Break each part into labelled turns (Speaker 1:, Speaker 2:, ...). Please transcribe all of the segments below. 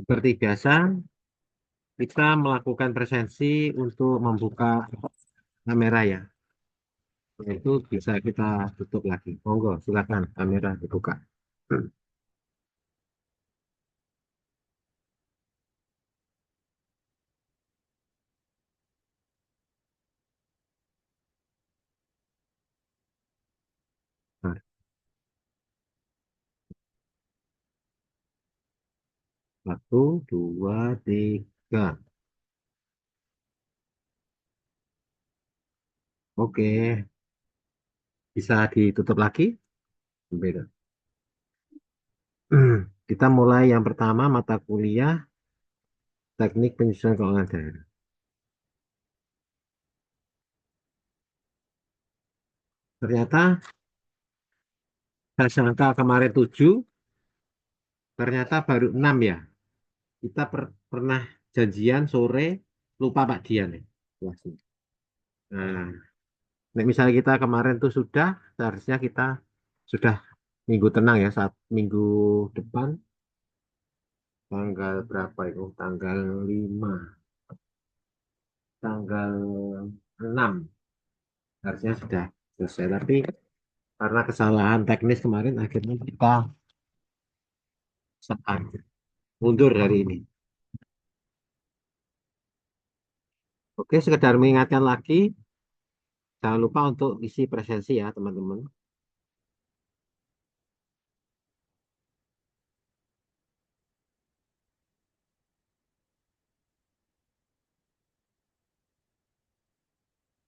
Speaker 1: Seperti biasa, kita melakukan presensi untuk membuka kamera ya. Itu bisa kita tutup lagi. Monggo, silakan kamera dibuka. 1, 2, 3. Oke, bisa ditutup lagi. Beda. Kita mulai yang pertama, mata kuliah Teknik Penyusunan Keuangan Daerah. Ternyata saya sangka kemarin 7, ternyata baru 6 ya. Kita pernah janjian sore, lupa Pak Dian ya. Kelasnya. Nah, misalnya kita kemarin tuh sudah, seharusnya kita sudah minggu tenang ya, saat minggu depan, tanggal berapa itu? Tanggal 5, tanggal 6, harusnya sudah selesai. Tapi karena kesalahan teknis kemarin, akhirnya kita sekan, mundur dari ini. Oke, sekedar mengingatkan lagi, jangan lupa untuk isi presensi ya, teman-teman.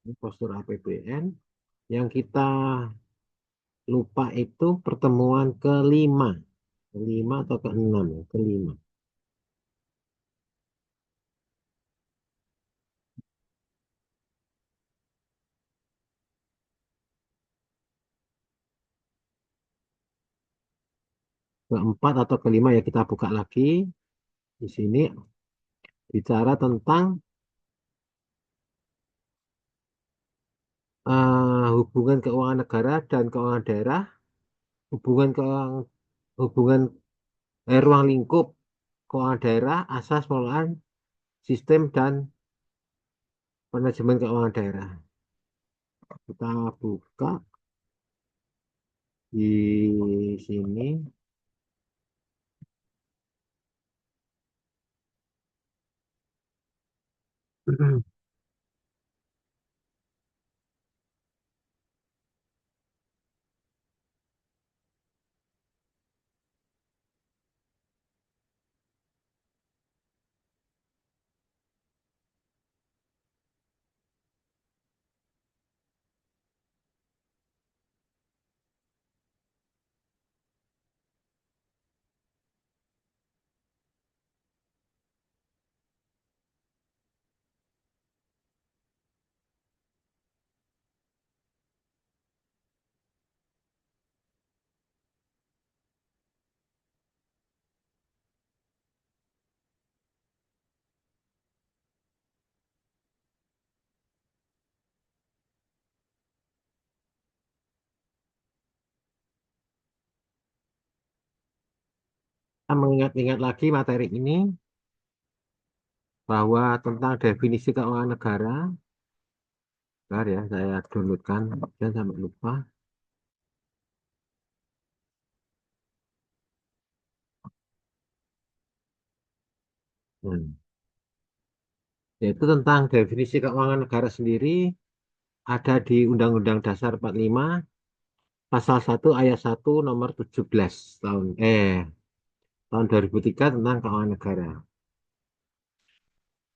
Speaker 1: Ini postur APBN. Yang kita lupa itu pertemuan kelima. Kelima atau keenam ya? Kelima. Keempat atau kelima ya kita buka lagi. Di sini bicara tentang hubungan keuangan negara dan keuangan daerah, hubungan keuangan, hubungan ruang lingkup keuangan daerah, asas pengelolaan sistem dan manajemen keuangan daerah. Kita buka di sini. Kita mengingat-ingat lagi materi ini bahwa tentang definisi keuangan negara. Bentar ya, saya downloadkan dan sampai lupa. Hmm. Yaitu tentang definisi keuangan negara sendiri ada di Undang-Undang Dasar 45 Pasal 1 Ayat 1 Nomor 17 tahun 2003 tentang keuangan negara.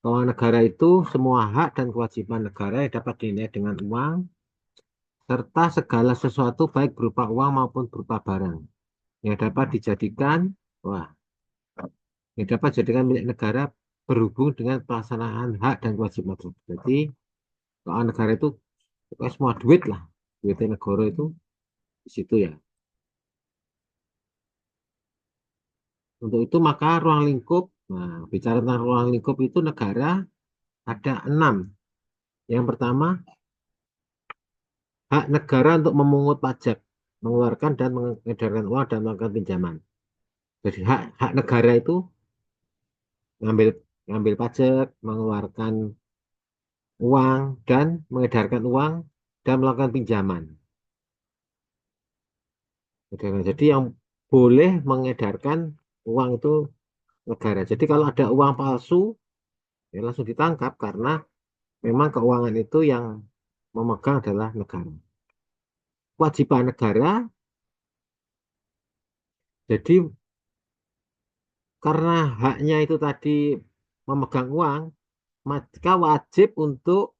Speaker 1: Keuangan negara itu semua hak dan kewajiban negara yang dapat dinilai dengan uang serta segala sesuatu baik berupa uang maupun berupa barang yang dapat dijadikan wah yang dapat dijadikan milik negara berhubung dengan pelaksanaan hak dan kewajiban tersebut. Jadi keuangan negara itu pokoknya semua duit lah, duit negara itu di situ ya. Untuk itu maka ruang lingkup, nah bicara tentang ruang lingkup itu negara ada 6. Yang pertama, hak negara untuk memungut pajak, mengeluarkan dan mengedarkan uang dan melakukan pinjaman. Jadi hak hak negara itu ngambil ngambil pajak, mengeluarkan uang dan mengedarkan uang dan melakukan pinjaman. Jadi yang boleh mengedarkan uang itu negara. Jadi kalau ada uang palsu, ya langsung ditangkap karena memang keuangan itu yang memegang adalah negara. Kewajiban negara, jadi karena haknya itu tadi memegang uang, maka wajib untuk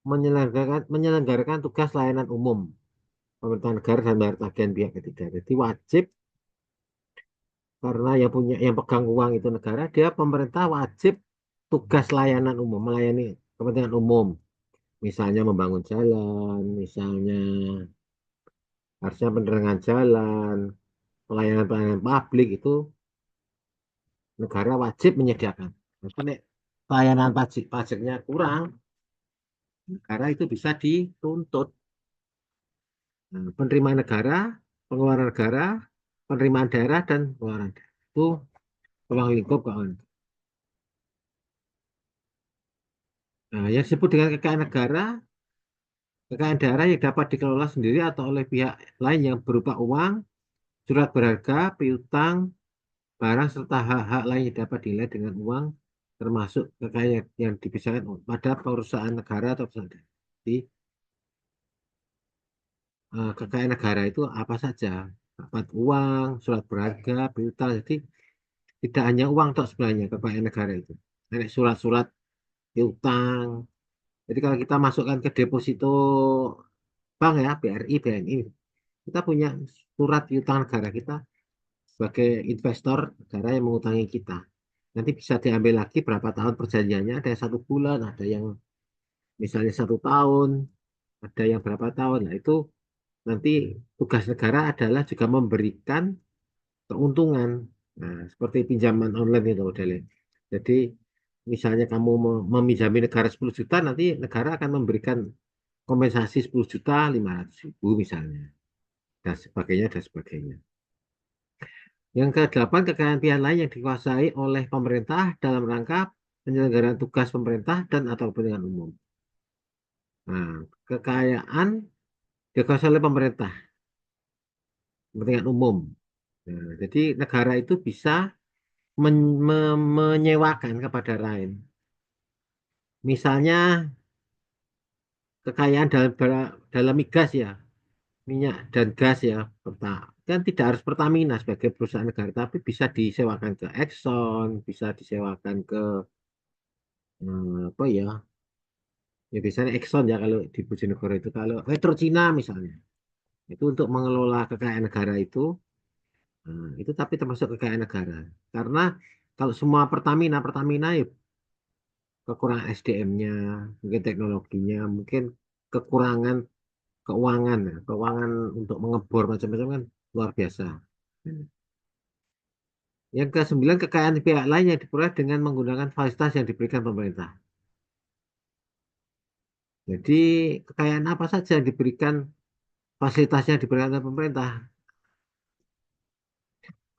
Speaker 1: menyelenggarakan tugas layanan umum pemerintah negara dan bayar tagihan pihak ketiga. Jadi wajib karena yang pegang uang itu negara, dia pemerintah wajib tugas layanan umum, melayani kepentingan umum. Misalnya membangun jalan, misalnya harusnya penerangan jalan, pelayanan-pelayanan publik itu negara wajib menyediakan. Maka nek layanan pajaknya kurang, negara itu bisa dituntut. Nah, penerimaan negara, pengeluaran negara, penerimaan daerah dan pengeluaran daerah. Itu ruang lingkup keuangan. Nah, yang disebut dengan kekayaan negara, kekayaan daerah yang dapat dikelola sendiri atau oleh pihak lain yang berupa uang, surat berharga, piutang, barang serta hak-hak lain yang dapat dinilai dengan uang, termasuk kekayaan yang dipisahkan pada perusahaan negara atau perusahaan daerah. Jadi, kekayaan negara itu apa saja? Dapat uang, surat berharga, piutang. Jadi, tidak hanya uang toh sebenarnya kekayaan negara itu. Ada surat-surat piutang. Jadi kalau kita masukkan ke deposito bank ya, BRI, BNI, kita punya surat piutang negara kita sebagai investor negara yang mengutangi kita. Nanti bisa diambil lagi berapa tahun perjanjiannya, ada yang 1 bulan, ada yang misalnya 1 tahun, ada yang berapa tahun. Nah itu nanti tugas negara adalah juga memberikan keuntungan. Nah, seperti pinjaman online itu modelnya. Jadi misalnya kamu meminjami negara 10 juta, nanti negara akan memberikan kompensasi 10 juta 500.000 misalnya. Dan sebagainya, dan sebagainya. Yang kedelapan, kekayaan pihak lain yang dikuasai oleh pemerintah dalam rangka penyelenggaraan tugas pemerintah dan atau kepentingan umum. Nah, kekayaan dikuasai oleh pemerintah, kepentingan umum. Nah, jadi negara itu bisa menyewakan kepada lain. Misalnya kekayaan dalam migas ya, minyak dan gas ya, kan tidak harus Pertamina sebagai perusahaan negara, tapi bisa disewakan ke Exxon, bisa disewakan ke apa ya, ya biasanya Exxon ya kalau di Bojonegoro itu, kalau Petrocina misalnya, itu untuk mengelola kekayaan negara itu, itu tapi termasuk kekayaan negara. Karena kalau semua Pertamina, Pertamina ya kekurangan SDM-nya, mungkin teknologinya, mungkin kekurangan keuangan, ya. Keuangan untuk mengebor macam-macam kan luar biasa. Yang ke-9, kekayaan pihak lain yang diperoleh dengan menggunakan fasilitas yang diberikan pemerintah. Jadi kekayaan apa saja yang diberikan, fasilitasnya yang diberikan oleh pemerintah.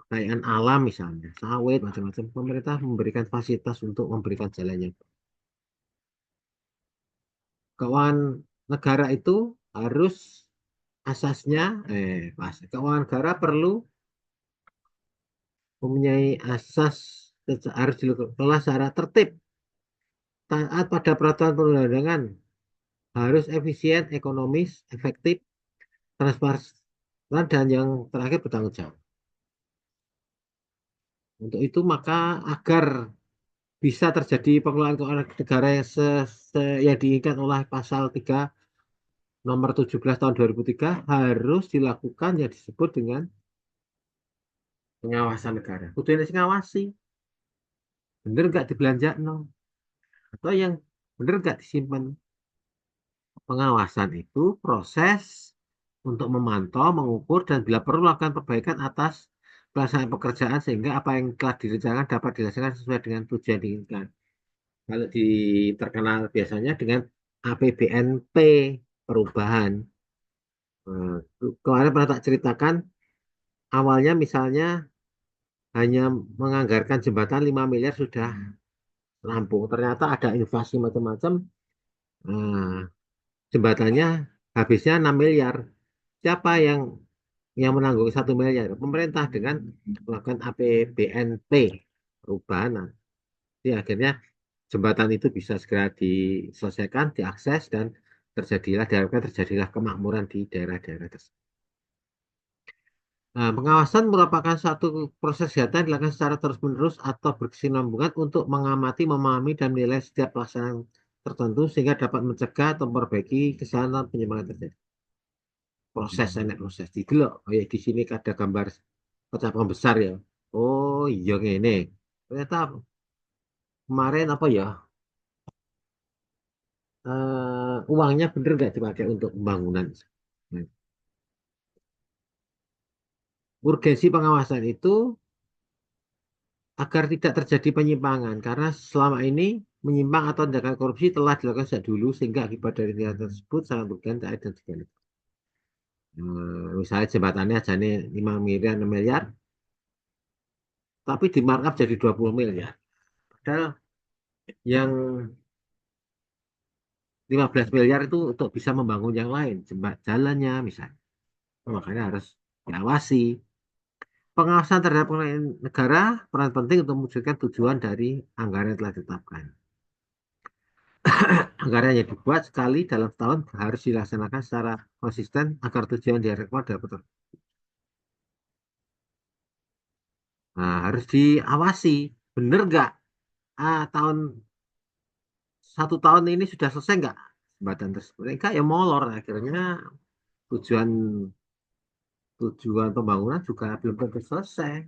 Speaker 1: Kekayaan alam misalnya, sawit, macam-macam. Pemerintah memberikan fasilitas untuk memberikan jalannya. Keuangan negara itu harus asasnya, keuangan negara perlu mempunyai asas harus dikelola secara tertib, taat pada peraturan perundang-undangan, harus efisien, ekonomis, efektif, transparan, dan yang terakhir bertanggung jawab. Untuk itu maka agar bisa terjadi pengelolaan keuangan negara yang diinginkan oleh pasal 3 nomor 17 tahun 2003 harus dilakukan yang disebut dengan pengawasan negara. Kudu yang ngawasi, bener nggak dibelanja no, atau yang bener nggak disimpan. Pengawasan itu proses untuk memantau, mengukur, dan bila perlu melakukan perbaikan atas pelaksanaan pekerjaan sehingga apa yang telah direncanakan dapat dilaksanakan sesuai dengan tujuan diinginkan. Kalau terkenal biasanya dengan APBNP perubahan. Kemarin pernah tak ceritakan, awalnya misalnya hanya menganggarkan jembatan 5 miliar sudah rampung. Ternyata ada invasi macam-macam. Nah, jembatannya habisnya 6 miliar. Siapa yang menanggung 1 miliar? Pemerintah dengan melakukan APBNP perubahan. Nah, jadi akhirnya jembatan itu bisa segera diselesaikan, diakses, dan diharapkan terjadilah kemakmuran di daerah-daerah tersebut. Nah, pengawasan merupakan satu proses kegiatan yang dilakukan secara terus-menerus atau berkesinambungan untuk mengamati, memahami, dan menilai setiap pelaksanaan tertentu sehingga dapat mencegah atau memperbaiki kesalahan dan penyimpangan terjadi. Proses, enak proses. Didelok, oh ya, di sini ada gambar pecahan besar ya. Oh iya ini. Ternyata kemarin apa ya? Uangnya bener nggak dipakai untuk pembangunan? Nah, urgensi pengawasan itu agar tidak terjadi penyimpangan karena selama ini menyimpang atau tindakan korupsi telah dilakukan sejak dulu sehingga akibat dari tindakan tersebut sangat merugikan rakyat dan segala. Misalnya jembatannya aja nih 5 miliar 6 miliar tapi di markup jadi 20 miliar padahal yang 15 miliar itu untuk bisa membangun yang lain jalannya misalnya. Makanya harus diawasi. Pengawasan terhadap pengelolaan negara peran penting untuk mewujudkan tujuan dari anggaran yang telah ditetapkan. Anggaran yang dibuat sekali dalam setahun harus dilaksanakan secara konsisten agar tujuan diharapkan dapat betul. Nah, harus diawasi. Bener nggak? Tahun 1 tahun ini sudah selesai nggak jembatan tersebut? Enggak ya molor. Akhirnya tujuan tujuan pembangunan juga belum tentu selesai.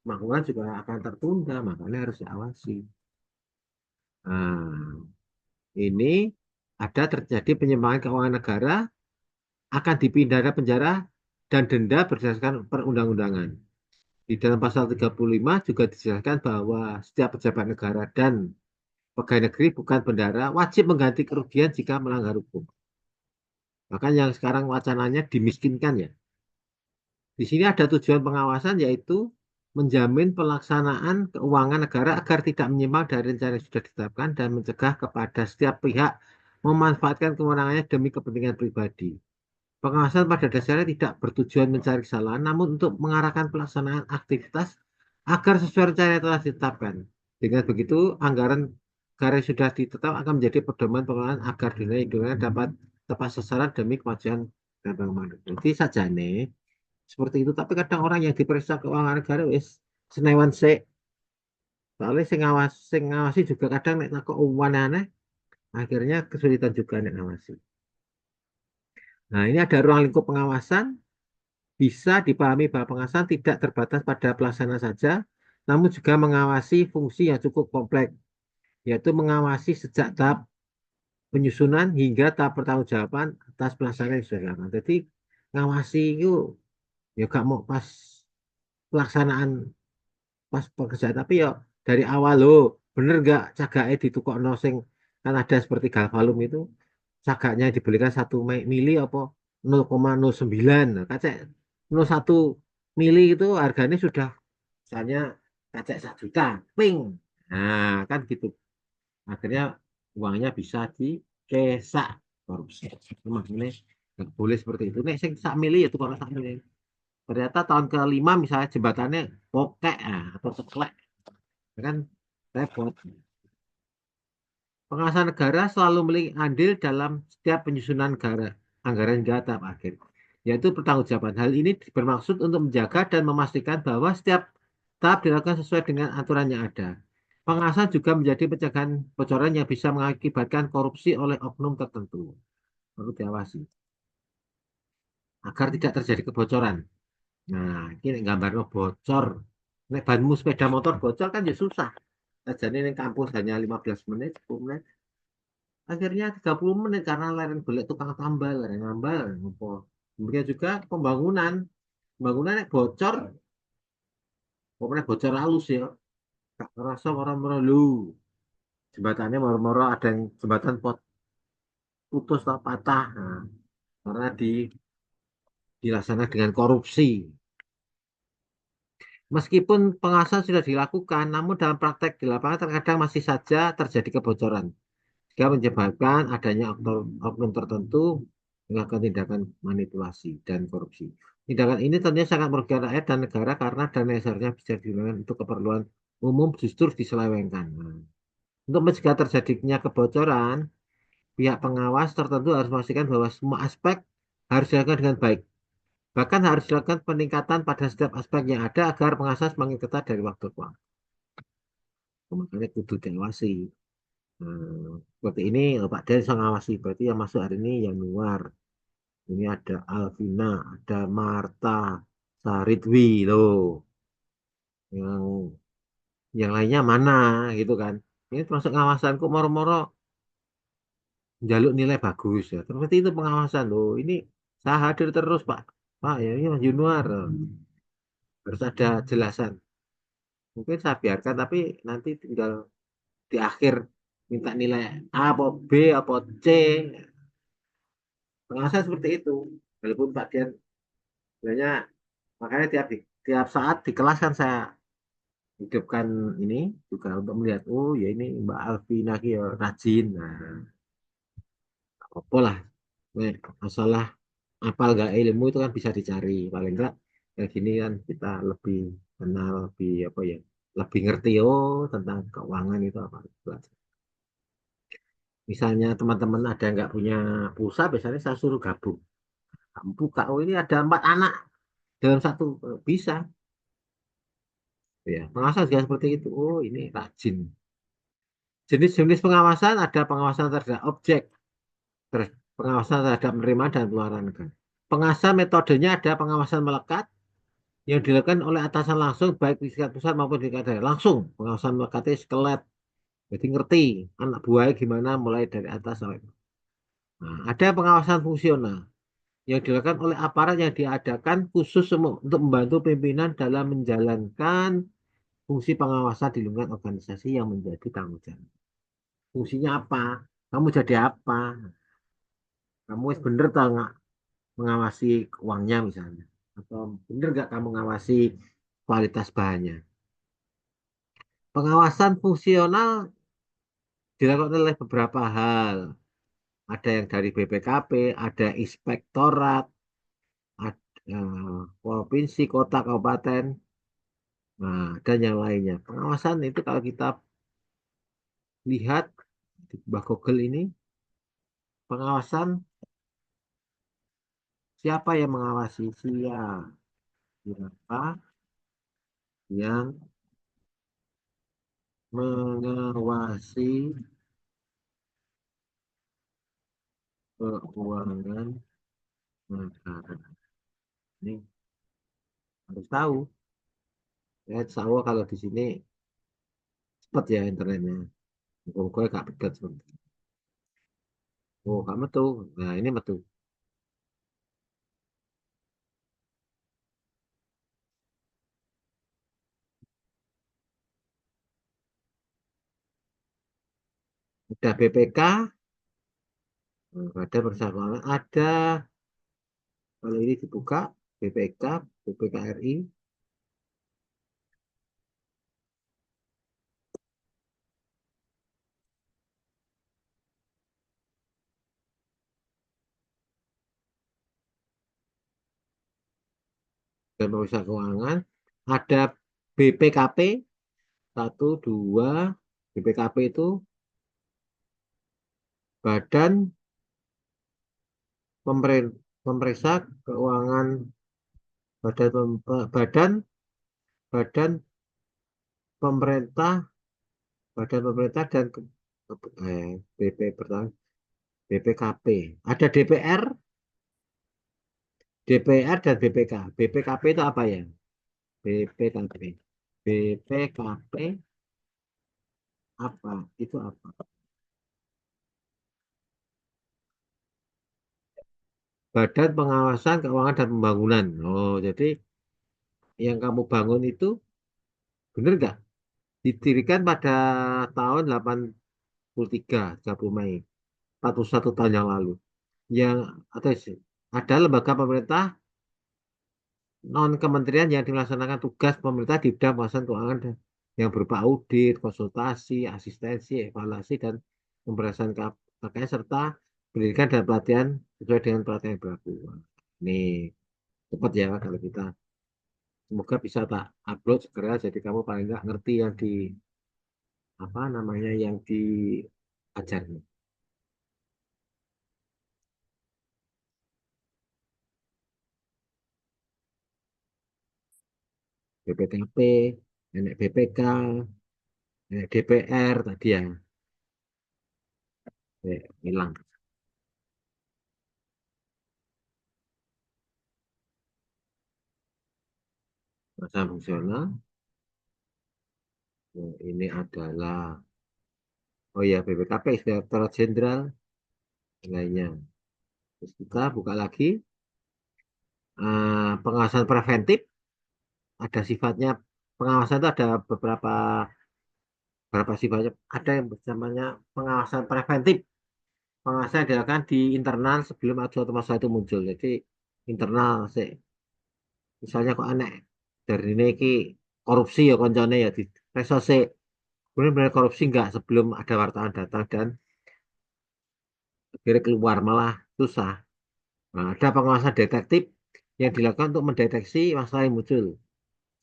Speaker 1: Pembangunan juga akan tertunda, makanya harus diawasi. Nah, ini ada terjadi penyimpangan keuangan negara akan dipidana penjara dan denda berdasarkan perundang-undangan. Di dalam pasal 35 juga dijelaskan bahwa setiap pejabat negara dan pegawai negeri bukan bendara wajib mengganti kerugian jika melanggar hukum. Bahkan yang sekarang wacananya dimiskinkan ya. Di sini ada tujuan pengawasan yaitu menjamin pelaksanaan keuangan negara agar tidak menyimpang dari rencana yang sudah ditetapkan dan mencegah kepada setiap pihak memanfaatkan kewenangannya demi kepentingan pribadi. Pengawasan pada dasarnya tidak bertujuan mencari kesalahan, namun untuk mengarahkan pelaksanaan aktivitas agar sesuai rencana yang telah ditetapkan. Dengan begitu, anggaran negara yang sudah ditetap akan menjadi pedoman pengelolaan agar dana hidupnya dapat tepat sasaran demi kemajuan dan pengembangan. Jadi saja nih, seperti itu. Tapi kadang orang yang diperiksa keuangan negara wis senewan se, soalnya sing ngawasi juga kadang nek keuangan aneh, akhirnya kesulitan juga nek ngawasi. Nah, ini ada ruang lingkup pengawasan. Bisa dipahami bahwa pengawasan tidak terbatas pada pelaksana saja, namun juga mengawasi fungsi yang cukup kompleks, yaitu mengawasi sejak tahap penyusunan hingga tahap pertanggungjawaban atas pelaksanaan yang sudah dilakukan. Jadi ngawasi itu ya gak mau pas pelaksanaan pas pekerjaan, tapi ya dari awal loh, bener gak cagake ditukokno sing kan ada seperti galvalum itu cagaknya dibelikan 1 mili apa 0,09. Nah, kacek 0,1 mili itu harganya sudah misalnya kacek 1 juta, ping. Nah, kan gitu. Akhirnya uangnya bisa dikesak korupsi. Makanya nggak boleh seperti itu. Nek sing 1 mili ya tuh kalau 1 mili. Ternyata tahun ke-5 misalnya jembatannya pokek atau ceklek, ya kan repot. Pengawasan negara selalu memiliki andil dalam setiap penyusunan negara, anggaran hingga tahap akhir, yaitu pertanggungjawaban. Hal ini bermaksud untuk menjaga dan memastikan bahwa setiap tahap dilakukan sesuai dengan aturan yang ada. Pengawasan juga menjadi pencegahan bocoran yang bisa mengakibatkan korupsi oleh oknum tertentu. Perlu diawasi agar tidak terjadi kebocoran. Nah, ini gambar bocor. Nek banmu sepeda motor bocor kan ya susah. Jadi ini kampus hanya 15 menit, 10 menit. Akhirnya 30 menit karena leren golek tukang tambal, leren tambal. Apa. Kemudian juga pembangunan. Pembangunan nek bocor, pokoknya bocor halus ya. Gak kerasa orang-orang lu. Jembatannya moro-moro ada yang jembatan putus atau patah. Nah, karena dilaksanakan dengan korupsi. Meskipun pengawasan sudah dilakukan, namun dalam praktek di lapangan terkadang masih saja terjadi kebocoran, sehingga menyebabkan adanya oknum tertentu melakukan tindakan manipulasi dan korupsi. Tindakan ini tentunya sangat merugikan rakyat dan negara karena dana yang seharusnya bisa digunakan untuk keperluan umum justru diselewengkan. Nah, untuk mencegah terjadinya kebocoran, pihak pengawas tertentu harus memastikan bahwa semua aspek harus dilakukan dengan baik. Bahkan harus dilakukan peningkatan pada setiap aspek yang ada agar pengawasan semakin ketat dari waktu ke waktu. Makanya kudu diawasi. Seperti ini Pak Den bisa ngawasi. Berarti yang masuk hari ini yang luar. Ini ada Alvina, ada Marta, Saridwi loh. Yang lainnya mana gitu kan. Ini termasuk ngawasanku moro-moro jaluk nilai bagus ya. Seperti itu pengawasan loh. Ini saya hadir terus Pak. Pak ya ini Mas Januar. Harus ada jelasan. Mungkin saya biarkan tapi nanti tinggal di akhir minta nilai A apa B apa C. Pengawasan seperti itu. Walaupun Pak Dian sebenarnya makanya tiap saat di kelas kan saya hidupkan ini juga untuk melihat oh ya ini Mbak Alvina ki ya rajin. Nah, apa lah. Masalah apal gak ilmu itu kan bisa dicari. Paling enggak kayak gini kan kita lebih kenal, lebih apa ya, lebih ngerti oh tentang keuangan itu apa. Misalnya teman-teman ada yang nggak punya pulsa, biasanya saya suruh gabung. Kamu buka, oh ini ada 4 anak dalam satu bisa. Ya, pengawasan juga seperti itu. Oh ini rajin. Jenis-jenis pengawasan ada pengawasan terhadap objek, pengawasan terhadap menerima dan pengeluaran negara. Pengawasan metodenya ada pengawasan melekat yang dilakukan oleh atasan langsung baik di tingkat pusat maupun di tingkat daerah. Langsung pengawasan melekatnya skelet. Jadi ngerti anak buahnya gimana mulai dari atas sampai bawah. Nah, ada pengawasan fungsional yang dilakukan oleh aparat yang diadakan khusus untuk membantu pimpinan dalam menjalankan fungsi pengawasan di lingkungan organisasi yang menjadi tanggung jawab. Fungsinya apa? Kamu jadi apa? Kamu bener tak nggak mengawasi uangnya misalnya? Atau bener nggak kamu mengawasi kualitas bahannya? Pengawasan fungsional dilakukan oleh beberapa hal. Ada yang dari BPKP, ada inspektorat, ada provinsi, kota, kabupaten, nah, dan yang lainnya. Pengawasan itu kalau kita lihat di bawah Google ini, pengawasan siapa yang mengawasi? Siapa yang mengawasi keuangan negara? Ini harus tahu. Ya, insya Allah kalau di sini cepat ya internetnya. Pokoknya gak pegat sebentar. Oh, gak metu. Nah, ini metu. Ada BPK, ada persamaan, ada kalau ini dibuka BPK, BPK RI, dan pemeriksa keuangan, ada BPKP 1, 2, BPKP itu Badan Pemeriksa Keuangan, Badan Badan Badan Pemerintah, Badan Pemerintah dan BP pertama BPKP. Ada DPR, DPR dan BPK. BPKP itu apa ya? BPKP. BPKP apa? Itu apa? Badan Pengawasan Keuangan dan Pembangunan. Oh, jadi yang kamu bangun itu benar nggak? Didirikan pada tahun 83, 30 Mei, 41 tahun yang lalu. Yang atau ada lembaga pemerintah non kementerian yang dilaksanakan tugas pemerintah di bidang pengawasan keuangan yang berupa audit, konsultasi, asistensi, evaluasi, dan pemberantasan KPK serta pendidikan dan pelatihan sesuai dengan pelatihan yang berlaku. Ini cepat ya kalau kita. Semoga bisa tak upload segera jadi kamu paling nggak ngerti yang di apa namanya yang diajarnya. BPKP, nenek BPK, nenek DPR tadi ya, hilang masa fungsional. Ini adalah oh ya BPKP Inspektorat Jenderal dan lainnya. Terus kita buka lagi pengawasan preventif. Ada sifatnya pengawasan itu ada beberapa sifatnya. Ada yang namanya pengawasan preventif. Pengawasan yang dilakukan di internal sebelum suatu masalah itu muncul. Jadi internal sih. Misalnya kok aneh dari ini ki korupsi ya koncone ya di reso sih. Kemudian benar korupsi enggak sebelum ada wartawan datang dan akhirnya keluar malah susah. Nah, ada pengawasan detektif yang dilakukan untuk mendeteksi masalah yang muncul.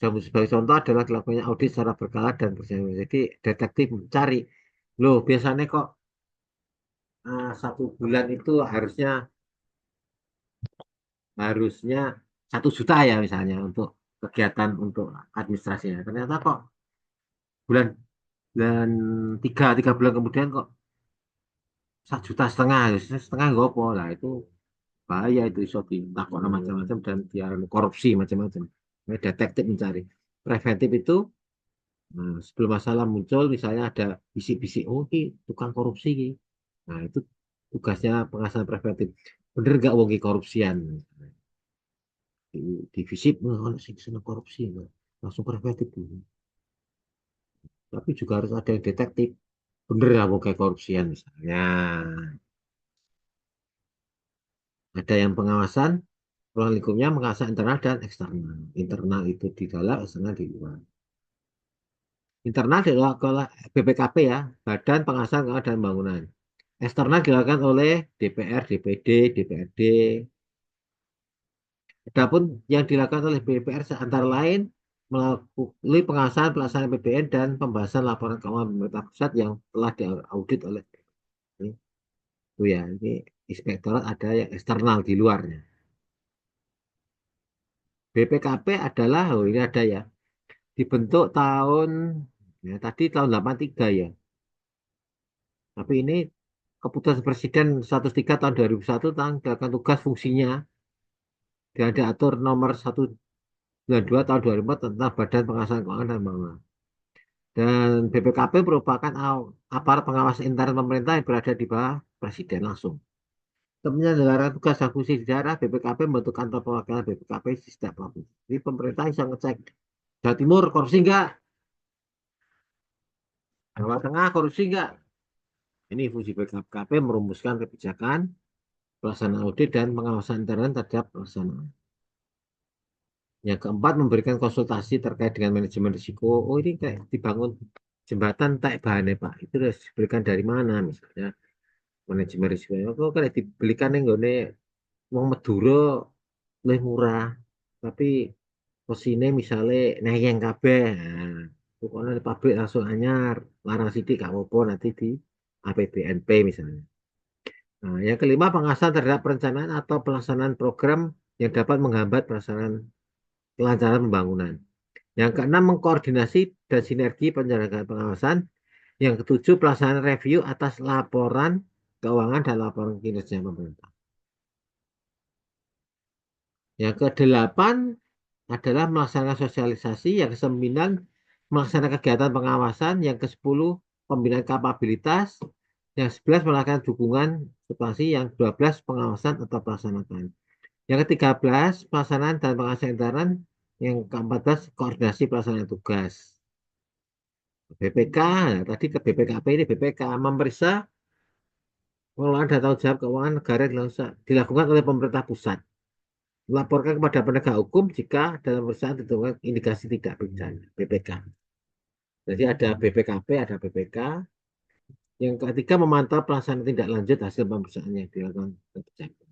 Speaker 1: Sebagai contoh adalah dilakukannya audit secara berkala dan berjalan. Jadi detektif mencari, loh biasanya kok 1 bulan itu harusnya harusnya 1 juta ya misalnya untuk kegiatan untuk administrasinya. Ternyata kok bulan dan tiga bulan kemudian kok 1,5 juta, harusnya setengah nggak apa lah itu bahaya itu iso ditakutkan macam-macam dan dia korupsi macam-macam. Nah, detektif mencari. Preventif itu sebelum masalah muncul misalnya ada bisik-bisik oh ini tukang korupsi ini. Nah itu tugasnya pengawasan preventif. Bener nggak wong iki korupsian? Di visip ono sing seneng korupsi nah. Langsung preventif dulu. Tapi juga harus ada yang detektif. Bener nggak wong kayak korupsian misalnya. Ada yang pengawasan ruang lingkupnya mengasah internal dan eksternal. Internal itu di dalam, eksternal di luar. Internal dilakukan oleh BPKP ya, Badan Pengawasan Keuangan dan Bangunan. Eksternal dilakukan oleh DPR, DPD, DPRD. Adapun yang dilakukan oleh BPR antara lain melalui pengawasan pelaksanaan PBN dan pembahasan laporan keuangan pemerintah pusat yang telah diaudit oleh itu ya, ini inspektorat ada yang eksternal di luarnya. BPKP adalah, oh ini ada ya, dibentuk tahun ya tadi tahun 83 ya. Tapi ini keputusan Presiden 103 tahun 2001 tentang melakukan tugas fungsinya dan diatur nomor 192 tahun 2004 tentang Badan Pengawasan Keuangan dan Bangunan. Dan BPKP merupakan aparat pengawas intern pemerintah yang berada di bawah Presiden langsung. Untuk menyelenggarakan tugas dan fungsi di daerah, BPKP membentuk kantor perwakilan BPKP di setiap provinsi. Jadi pemerintah bisa ngecek Jawa Timur korupsi enggak, Jawa Tengah korupsi enggak. Ini fungsi BPKP merumuskan kebijakan, pelaksanaan audit dan pengawasan intern terhadap pelaksanaan. Yang keempat, memberikan konsultasi terkait dengan manajemen risiko. Oh, ini kayak dibangun jembatan tak bahannya Pak. Itu harus diberikan dari mana misalnya manajemen risiko. Kok kayak dibelikan yang gone wong Madura lebih murah. Tapi posine misalnya neyeng kabeh. Nah, pokoknya di pabrik langsung anyar, larang sidik gak apa-apa nanti di APBNP misalnya. Nah, yang kelima, pengawasan terhadap perencanaan atau pelaksanaan program yang dapat menghambat pelaksanaan kelancaran pembangunan. Yang keenam, mengkoordinasi dan sinergi penyelenggaraan pengawasan. Yang ketujuh, pelaksanaan review atas laporan keuangan dan laporan kinerja pemerintah. Yang kedelapan adalah melaksanakan sosialisasi. Yang kesembilan, melaksanakan kegiatan pengawasan. Yang ke-10, pembinaan kapabilitas. Yang 11, melakukan dukungan substansi. Yang 12, pengawasan atau pelaksanaan. Yang ke-13, pelaksanaan dan pengawasan intern. Yang ke-14, koordinasi pelaksanaan tugas. BPK, nah, tadi ke BPKP ini BPK memeriksa pengelolaan data tanggung jawab keuangan negara dilakukan oleh pemerintah pusat. laporkan kepada penegak hukum jika dalam pemeriksaan ditemukan indikasi tidak pidana (BPK). Jadi ada BPKB, ada BPK. Yang ketiga, memantau pelaksanaan tindak lanjut hasil pemeriksaan yang dilakukan pejabat.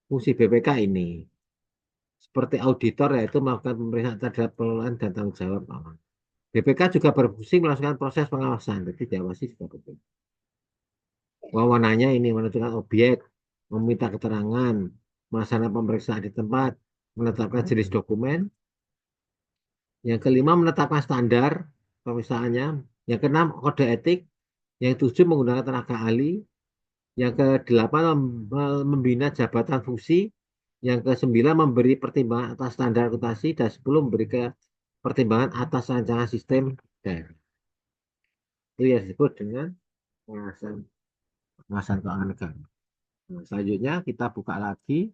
Speaker 1: Fungsi BPK ini seperti auditor, yaitu melakukan pemeriksaan terhadap pengelolaan dan tanggung jawab. BPK juga berfungsi melakukan proses pengawasan. Jadi diawasi juga BPK. Wewenangnya ini menentukan objek, meminta keterangan, melaksanakan pemeriksaan di tempat, menetapkan jenis dokumen. Yang kelima, menetapkan standar pemeriksaannya. Yang keenam, kode etik. Yang tujuh, menggunakan tenaga ahli. Yang kedelapan, membina jabatan fungsi. Yang kesembilan, memberi pertimbangan atas standar akuntansi. Dan 10, memberi pertimbangan atas rancangan sistem daerah. Itu yang disebut dengan pengawasan, pengawasan keuangan negara. Nah, selanjutnya kita buka lagi.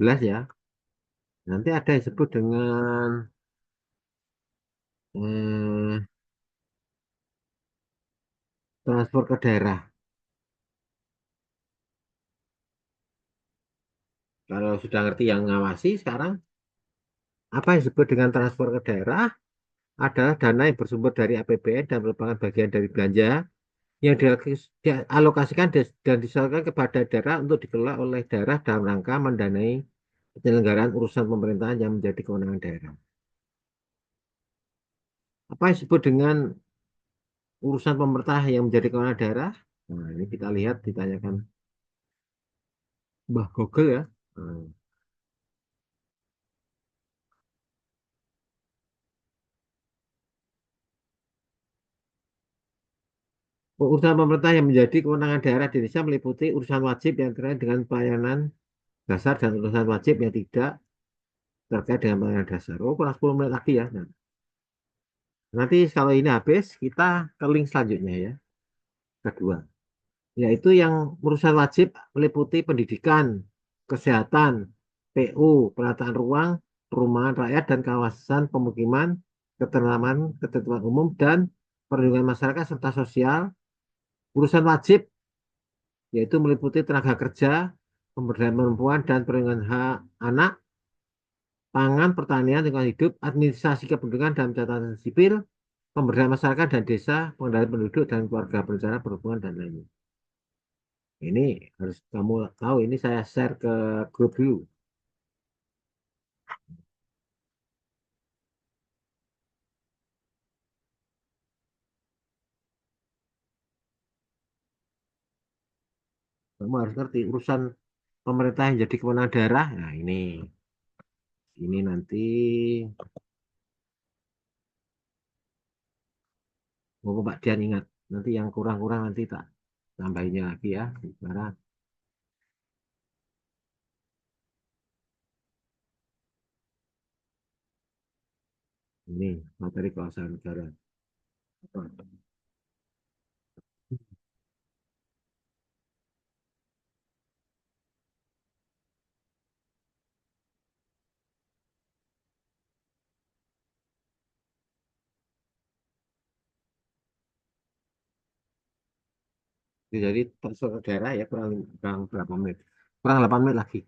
Speaker 1: Jelas ya. Nanti ada yang disebut dengan eh, transfer ke daerah. Kalau sudah ngerti yang ngawasi sekarang, apa yang disebut dengan transfer ke daerah adalah dana yang bersumber dari APBN dan merupakan bagian dari belanja yang dialokasikan dan disalurkan kepada daerah untuk dikelola oleh daerah dalam rangka mendanai penyelenggaraan urusan pemerintahan yang menjadi kewenangan daerah. Apa yang disebut dengan urusan pemerintah yang menjadi kewenangan daerah? Nah, ini kita lihat ditanyakan Mbah Google ya. Nah, urusan pemerintah yang menjadi kewenangan daerah di Indonesia meliputi urusan wajib yang terkait dengan pelayanan dasar dan urusan wajib yang tidak terkait dengan pelayanan dasar. Oh, kurang 10 menit lagi ya. Nah, nanti kalau ini habis, kita ke link selanjutnya ya, kedua. Yaitu yang urusan wajib meliputi pendidikan, kesehatan, PU, penataan ruang, perumahan rakyat dan kawasan pemukiman, ketentraman umum, dan perlindungan masyarakat serta sosial. Urusan wajib yaitu meliputi tenaga kerja, pemberdayaan perempuan dan perlindungan hak anak, pangan, pertanian, lingkungan hidup, administrasi kependudukan dan catatan sipil, pemberdayaan masyarakat dan desa, pengendalian penduduk dan keluarga berencana, perhubungan dan lainnya. Ini harus kamu tahu, ini saya share ke grup dulu. Kamu harus ngerti urusan pemerintah yang jadi kewenangan daerah. Nah, ini nanti mau Pak Dian ingat. Nanti yang kurang-kurang nanti tak tambahinnya lagi ya. Sekarang ini materi keuangan negara. Jadi transfer ke daerah ya kurang berapa menit? Kurang 8 menit lagi.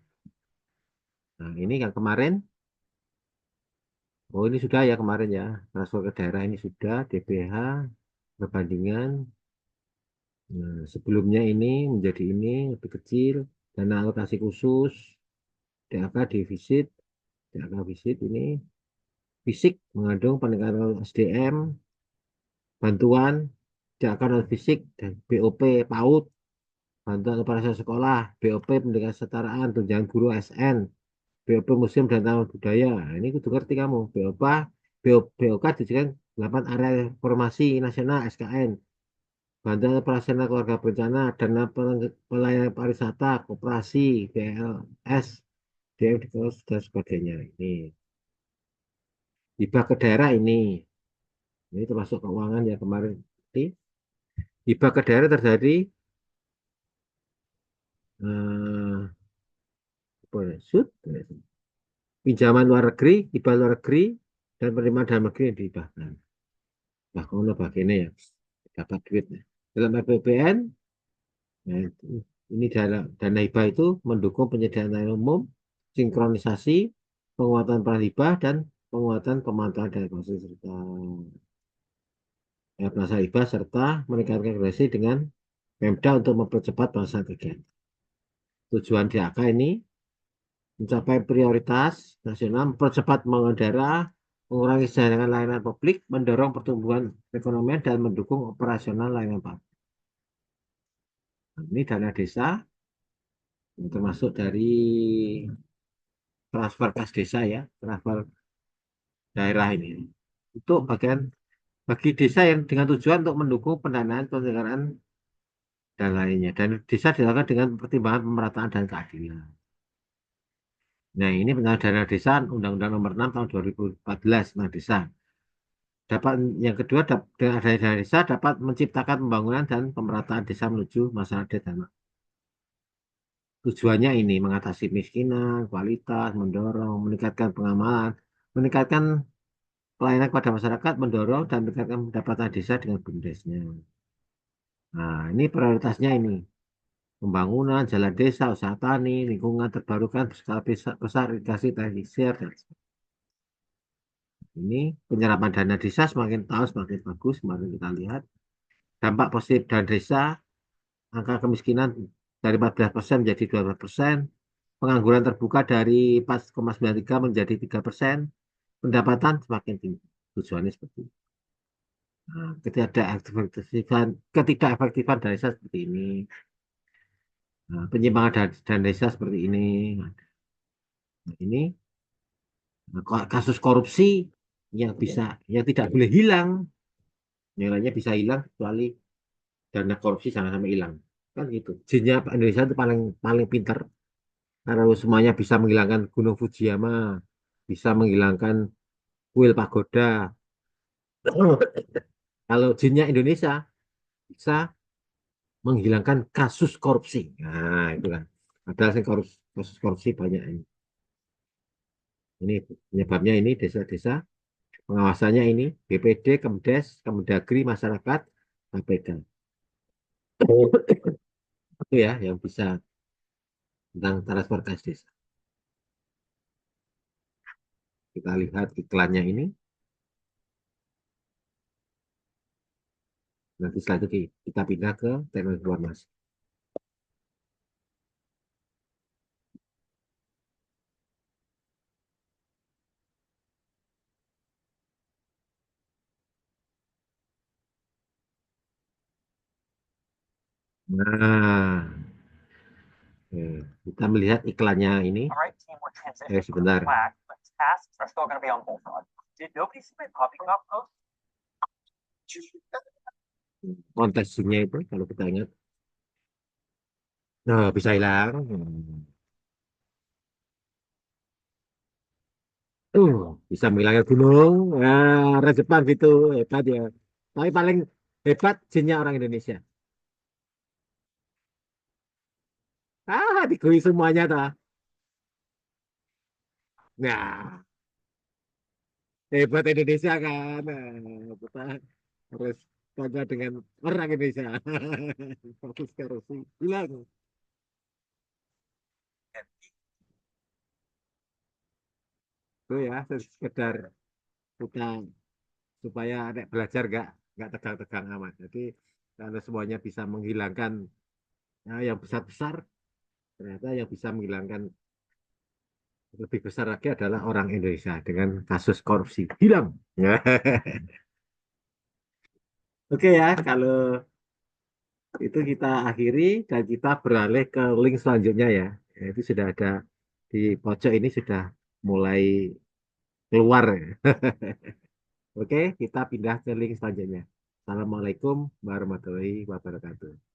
Speaker 1: Nah, ini yang kemarin. Oh, ini sudah ya kemarin ya. Transfer ke daerah ini sudah DPH perbandingan. Nah, sebelumnya ini menjadi ini lebih kecil. Dana alokasi khusus, DAK defisit, DAK defisit ini fisik mengandung peningkatan SDM, bantuan. tidak non fisik, dan BOP PAUD, bantuan operasional sekolah, BOP pendidikan kesetaraan, tunjangan guru SN, BOP museum dan taman budaya. Nah, ini kudu ngerti kamu. BOK didirikan 8 area informasi nasional SKN, bantuan operasional keluarga berencana, dana pelayanan pariwisata, koperasi, BLS, DM dan sebagainya. Ini hibah ke daerah ini termasuk keuangan ya kemarin. Ini hibah ke daerah terjadi apa ya, pinjaman luar negeri, hibah luar negeri, dan penerimaan dalam negeri yang dihibahkan. Nah, kalau bagiannya ya dapat duit. Dalam APBN, nah, ini dana hibah itu mendukung penyediaan layanan umum, sinkronisasi, penguatan peran hibah, dan penguatan pemantauan dan proses serta pelaksanaan hibah serta meningkatkan koordinasi dengan Pemda untuk mempercepat pelaksanaan kegiatan. Tujuan DAK ini mencapai prioritas nasional, mempercepat pembangunan daerah, mengurangi jaringan layanan publik, mendorong pertumbuhan ekonomi dan mendukung operasional layanan publik. Nah, ini dana desa yang termasuk dari transfer kas desa ya, transfer daerah ini. Untuk bagian bagi desa yang dengan tujuan untuk mendukung pendanaan penyelenggaraan dan lainnya. Dan desa dilakukan dengan pertimbangan pemerataan dan keadilan. Nah, ini penyelenggaraan dana desa Undang-Undang Nomor 6 Tahun 2014 tentang desa. Dapat yang kedua dengan adanya dana desa dapat menciptakan pembangunan dan pemerataan desa menuju masyarakat desa. Tujuannya ini mengatasi kemiskinan, kualitas, mendorong, meningkatkan pengamalan, meningkatkan pelayanan kepada masyarakat, mendorong dan meningkatkan pendapatan desa dengan BUMDesnya. Nah, ini prioritasnya ini. Pembangunan, jalan desa, usaha tani, lingkungan terbarukan berskala besar, irigasi, pesisir, dan ini penyerapan dana desa semakin tahun semakin bagus. Kemarin kita lihat dampak positif dana desa, angka kemiskinan dari 14% menjadi 12%, pengangguran terbuka dari 4,93 menjadi 3%, pendapatan semakin tinggi. Tujuannya seperti itu. Nah, ketidakefektifan desa seperti ini, nah, penyimpangan dana desa seperti ini. Nah, ini kasus korupsi yang tidak boleh hilang, yang lainnya bisa hilang kecuali dana korupsi sama-sama hilang. Kan gitu. Jinnya Indonesia itu paling paling pintar. Karena semuanya bisa menghilangkan Gunung Fujiyama, bisa menghilangkan kuil pagoda. Kalau jinnya Indonesia bisa menghilangkan kasus korupsi. Nah, itu kan. Ada sih kasus korupsi banyak ini. Ini penyebabnya ini desa-desa, pengawasannya ini BPD, Kemdes, Kemendagri, masyarakat, KPK. Itu ya yang bisa tentang transfer kas desa. Kita lihat iklannya ini. Nanti setelah itu kita pindah ke teknologi informasi. Nah, kita melihat iklannya ini. Sebentar. Konteksnya itu kalau kita ingat, nah, bisa hilang. Bisa menghilangkan gunung. Nah, orang Jepang gitu hebat ya. Tapi paling hebat jinnya orang Indonesia. Digui semuanya ta. Nah, hebat Indonesia kan. Nah, kita harus bangga dengan orang Indonesia. Fokus korupsi hilang. Itu ya sekedar kita supaya anak belajar nggak tegang-tegang amat. Jadi kalau semuanya bisa menghilangkan yang besar-besar, ternyata yang bisa menghilangkan lebih besar lagi adalah orang Indonesia dengan kasus korupsi hilang. Oke ya, kalau itu kita akhiri dan kita beralih ke link selanjutnya ya. Ya, itu sudah ada di pojok ini sudah mulai keluar. Oke, kita pindah ke link selanjutnya. Assalamualaikum warahmatullahi wabarakatuh.